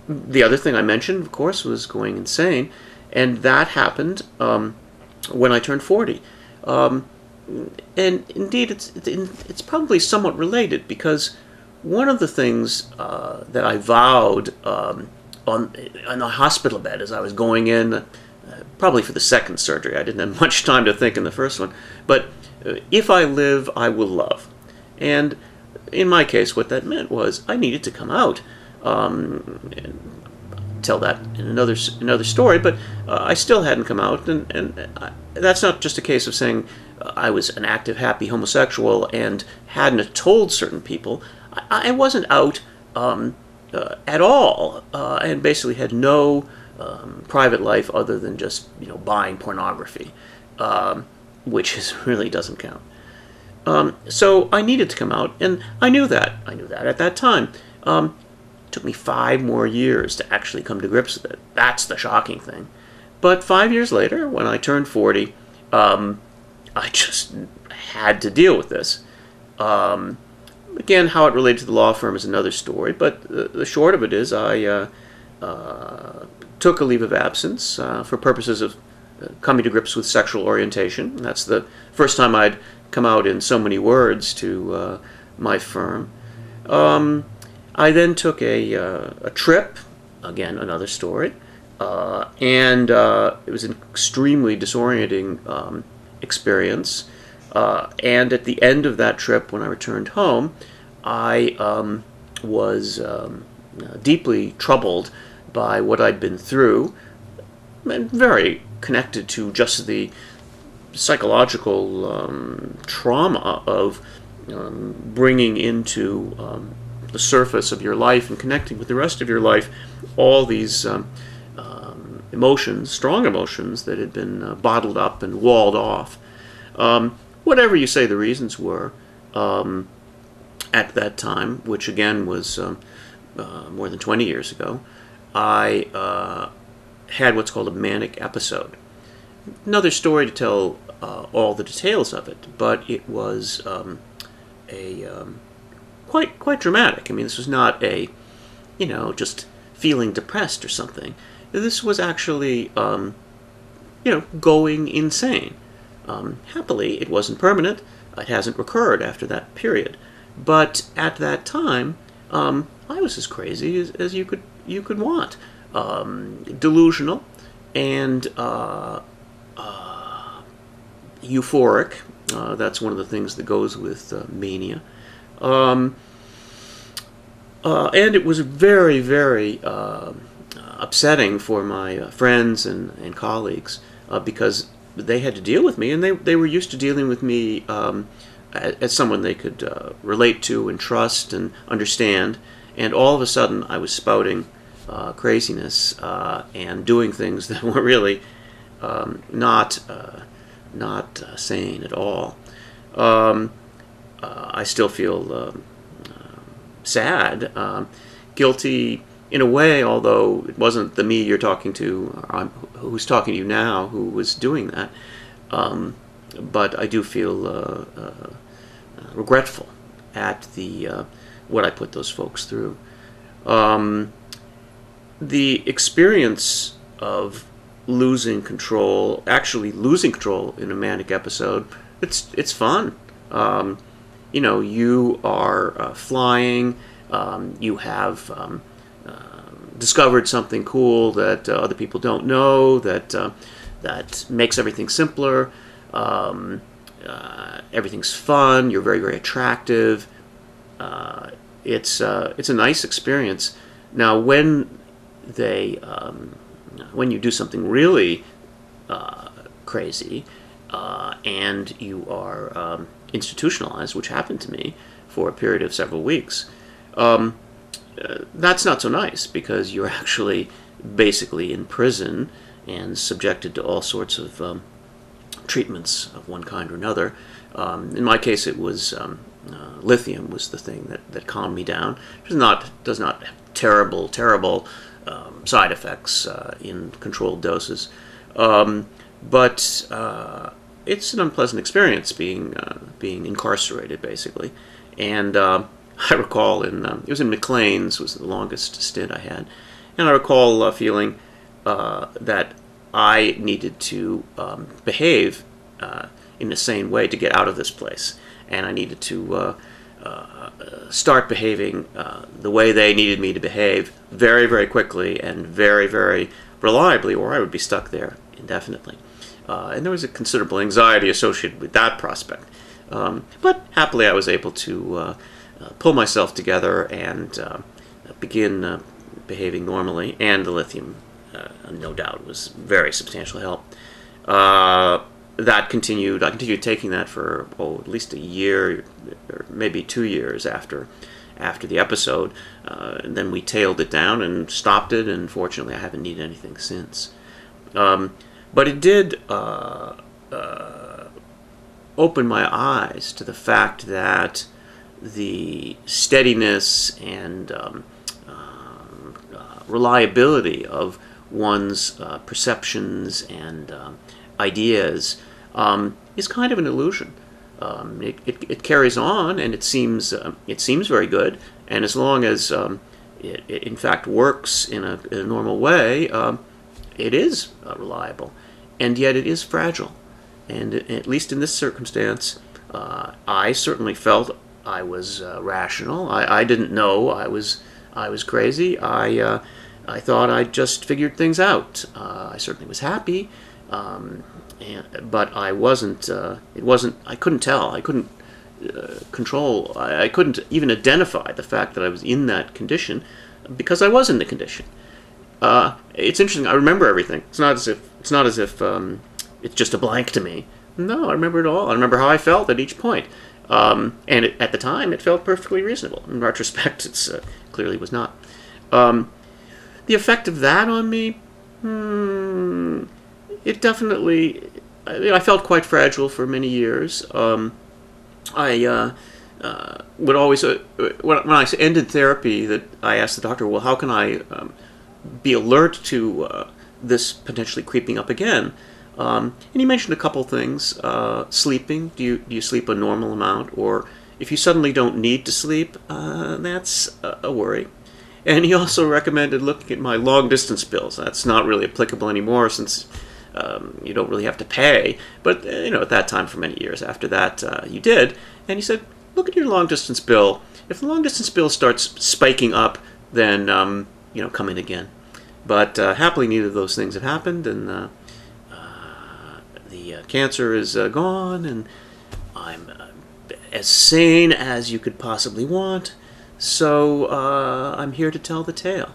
The other thing I mentioned, of course, was going insane, and that happened when I turned 40. Um, and indeed, it's probably somewhat related because one of the things that I vowed on the hospital bed as I was going in, probably for the second surgery. I didn't have much time to think in the first one, but if I live, I will love. And in my case, what that meant was I needed to come out. And tell that in another story, but I still hadn't come out, and that's not just a case of saying I was an active, happy homosexual and hadn't told certain people. I wasn't out at all, and basically had no private life other than just buying pornography, which really doesn't count. So I needed to come out, and I knew that. I knew that at that time. It took me 5 more years to actually come to grips with it. That's the shocking thing. But 5 years later, when I turned 40, I just had to deal with this. Again, how it related to the law firm is another story, but the short of it is I took a leave of absence for purposes of coming to grips with sexual orientation. That's the first time I'd come out in so many words to my firm. I then took a trip, again, another story, and it was an extremely disorienting experience. And at the end of that trip, when I returned home, I was deeply troubled by what I'd been through, and very connected to just the psychological trauma of bringing into the surface of your life and connecting with the rest of your life all these emotions, strong emotions that had been bottled up and walled off. Whatever you say the reasons were at that time, which again was more than 20 years ago, I had what's called a manic episode. Another story to tell all the details of it, but it was quite dramatic. I mean, this was not a, just feeling depressed or something. This was actually, going insane. Happily, it wasn't permanent. It hasn't recurred after that period. But at that time, I was as crazy as you could want. Delusional and euphoric. That's one of the things that goes with mania. And it was very, very upsetting for my friends and colleagues because they had to deal with me, and they were used to dealing with me as someone they could relate to and trust and understand. And all of a sudden, I was spouting craziness and doing things that were really not sane at all. I still feel sad, guilty in a way, although it wasn't the me you're talking to, or who's talking to you now, who was doing that. But I do feel regretful at the what I put those folks through. The experience of losing control, actually losing control in a manic episode, it's fun. You are flying. You have discovered something cool that other people don't know. That makes everything simpler. Everything's fun. You're very, very attractive. It's a nice experience. Now, when you do something really crazy and you are institutionalized, which happened to me for a period of several weeks, that's not so nice because you're actually basically in prison and subjected to all sorts of treatments of one kind or another. In my case, it was lithium was the thing that calmed me down. It does not have terrible side effects in controlled doses, but it's an unpleasant experience being incarcerated, basically. And I recall it was in McLean's, was the longest stint I had, And I recall feeling that I needed to behave in a sane way to get out of this place, and I needed to start behaving the way they needed me to behave very, very quickly and very, very reliably, or I would be stuck there indefinitely. And there was a considerable anxiety associated with that prospect. But happily I was able to pull myself together and begin behaving normally, and the lithium, no doubt, was very substantial help. That continued. I continued taking that for at least a year, or maybe 2 years after the episode. And then we tailed it down and stopped it, and fortunately I haven't needed anything since. But it did open my eyes to the fact that the steadiness and reliability of one's perceptions and ideas is kind of an illusion. It carries on, and it seems very good, and as long as it in fact works in a normal way, it is reliable, and yet it is fragile. And at least in this circumstance, I certainly felt I was rational. I didn't know I was crazy. I thought I just figured things out. I certainly was happy, but I wasn't. It wasn't. I couldn't tell. I couldn't control. I couldn't even identify the fact that I was in that condition, because I was in the condition. It's interesting. I remember everything. It's not as if it's just a blank to me. No, I remember it all. I remember how I felt at each point. And at the time, it felt perfectly reasonable. In retrospect, it clearly was not. The effect of that on me, it definitely. I felt quite fragile for many years. I would always, when I ended therapy, that I asked the doctor, well, how can I be alert to this potentially creeping up again? And he mentioned a couple things. Sleeping. Do you sleep a normal amount? Or if you suddenly don't need to sleep, that's a worry. And he also recommended looking at my long-distance bills. That's not really applicable anymore, since you don't really have to pay. But at that time, for many years after that, you did. And he said, look at your long-distance bill. If the long-distance bill starts spiking up, then come in again. But happily, neither of those things have happened, and the cancer is gone, and I'm as sane as you could possibly want. So I'm here to tell the tale.